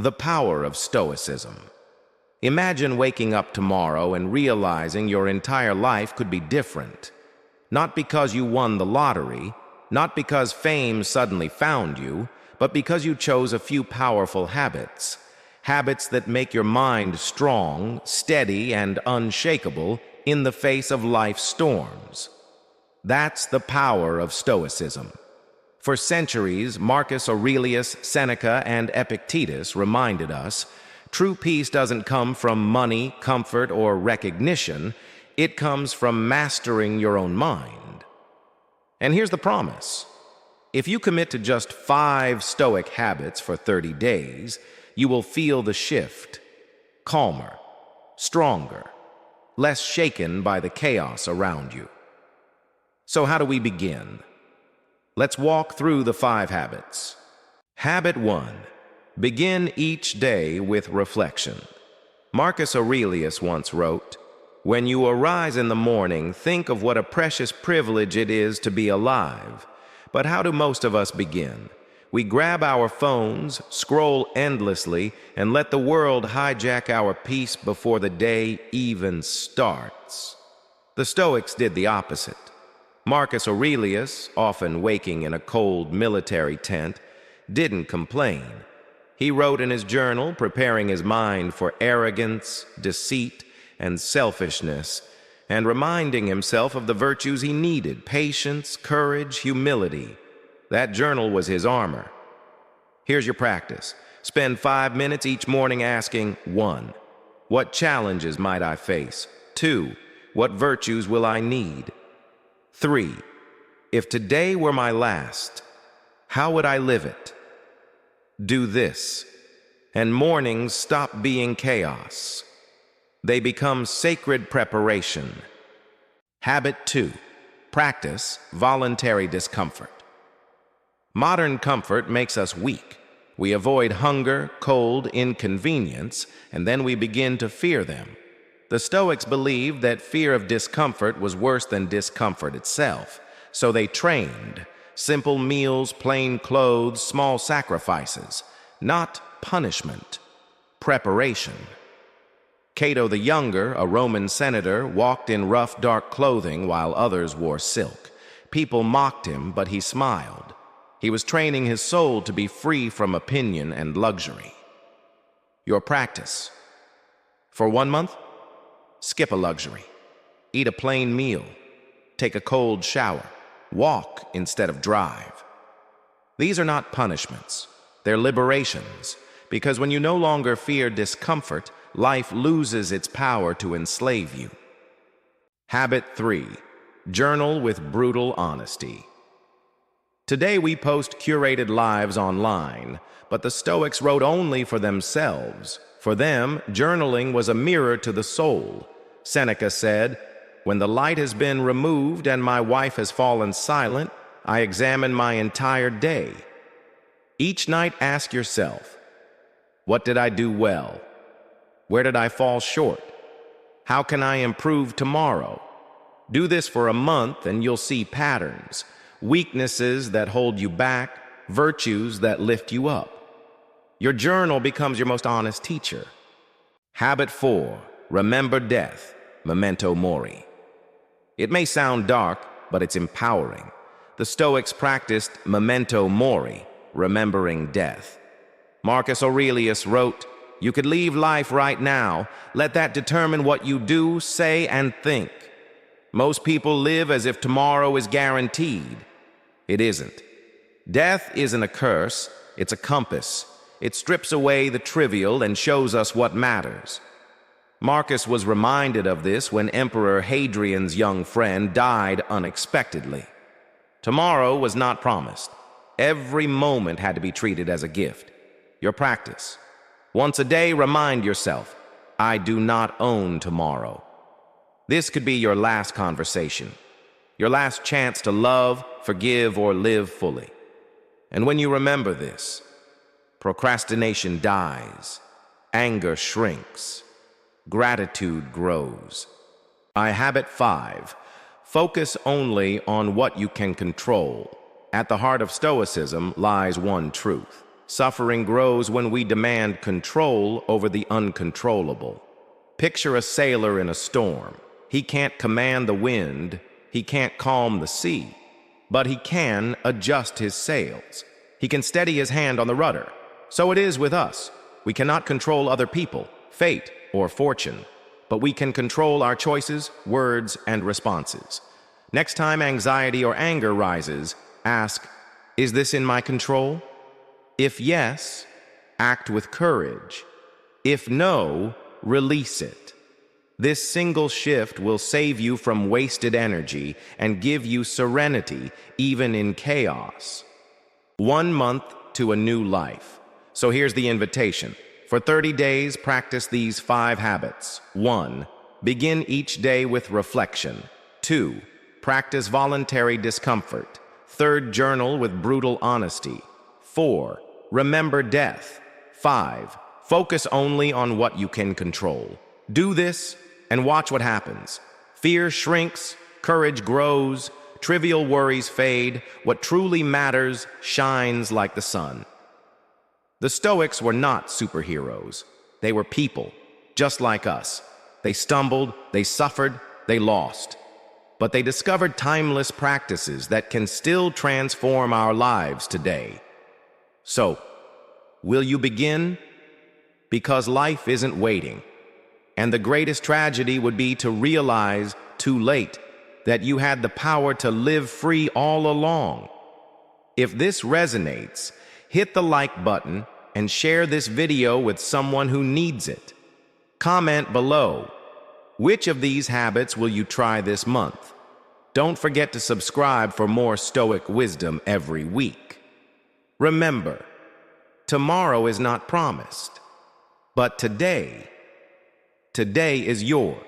The power of Stoicism. Imagine waking up tomorrow and realizing your entire life could be different. Not because you won the lottery, not because fame suddenly found you, but because you chose a few powerful habits. Habits that make your mind strong, steady, and unshakable in the face of life's storms. That's the power of Stoicism. For centuries, Marcus Aurelius, Seneca, and Epictetus reminded us, true peace doesn't come from money, comfort, or recognition. It comes from mastering your own mind. And here's the promise. If you commit to just 5 Stoic habits for 30 days, you will feel the shift. Calmer, stronger, less shaken by the chaos around you. So how do we begin? Let's walk through the 5 habits. Habit 1. Begin each day with reflection. Marcus Aurelius once wrote, "When you arise in the morning, think of what a precious privilege it is to be alive." But how do most of us begin? We grab our phones, scroll endlessly, and let the world hijack our peace before the day even starts. The Stoics did the opposite. Marcus Aurelius, often waking in a cold military tent, didn't complain. He wrote in his journal, preparing his mind for arrogance, deceit, and selfishness, and reminding himself of the virtues he needed: patience, courage, humility. That journal was his armor. Here's your practice. Spend 5 minutes each morning asking: 1. What challenges might I face? 2. What virtues will I need? 3. If today were my last, how would I live it? Do this, and mornings stop being chaos. They become sacred preparation. Habit 2. Practice voluntary discomfort. Modern comfort makes us weak. We avoid hunger, cold, inconvenience, and then we begin to fear them. The Stoics believed that fear of discomfort was worse than discomfort itself, so they trained. Simple meals, plain clothes, small sacrifices. Not punishment, preparation. Cato the Younger, a Roman senator, walked in rough, dark clothing while others wore silk. People mocked him, but he smiled. He was training his soul to be free from opinion and luxury. Your practice. For 1 month, skip a luxury. Eat a plain meal. Take a cold shower. Walk instead of drive. These are not punishments. They're liberations, because when you no longer fear discomfort, life loses its power to enslave you. Habit 3. Journal with brutal honesty. Today we post curated lives online, but the Stoics wrote only for themselves. For them, journaling was a mirror to the soul. Seneca said, "When the light has been removed and my wife has fallen silent, I examine my entire day." Each night ask yourself, what did I do well? Where did I fall short? How can I improve tomorrow? Do this for a month and you'll see patterns, weaknesses that hold you back, virtues that lift you up. Your journal becomes your most honest teacher. Habit 4. Remember death, memento mori. It may sound dark, but it's empowering. The Stoics practiced memento mori, remembering death. Marcus Aurelius wrote, "You could leave life right now. Let that determine what you do, say, and think." Most people live as if tomorrow is guaranteed. It isn't. Death isn't a curse, it's a compass. It strips away the trivial and shows us what matters. Marcus was reminded of this when Emperor Hadrian's young friend died unexpectedly. Tomorrow was not promised. Every moment had to be treated as a gift. Your practice. Once a day, remind yourself, I do not own tomorrow. This could be your last conversation, your last chance to love, forgive, or live fully. And when you remember this, procrastination dies, anger shrinks, gratitude grows. Habit 5. Focus only on what you can control. At the heart of Stoicism lies one truth. Suffering grows when we demand control over the uncontrollable. Picture a sailor in a storm. He can't command the wind, he can't calm the sea, but he can adjust his sails. He can steady his hand on the rudder. So it is with us. We cannot control other people, fate, or fortune, but we can control our choices, words, and responses. Next time anxiety or anger rises, ask, is this in my control? If yes, act with courage. If no, release it. This single shift will save you from wasted energy and give you serenity even in chaos. 1 month to a new life. So here's the invitation. For 30 days, practice these 5 habits. 1. Begin each day with reflection. 2. Practice voluntary discomfort. 3. Journal with brutal honesty. 4. Remember death. 5. Focus only on what you can control. Do this and watch what happens. Fear shrinks, courage grows, trivial worries fade, what truly matters shines like the sun. The Stoics were not superheroes. They were people, just like us. They stumbled, they suffered, they lost. But they discovered timeless practices that can still transform our lives today. So, will you begin? Because life isn't waiting. And the greatest tragedy would be to realize too late that you had the power to live free all along. If this resonates, hit the like button and share this video with someone who needs it. Comment below. Which of these habits will you try this month? Don't forget to subscribe for more Stoic wisdom every week. Remember, tomorrow is not promised, but today is yours.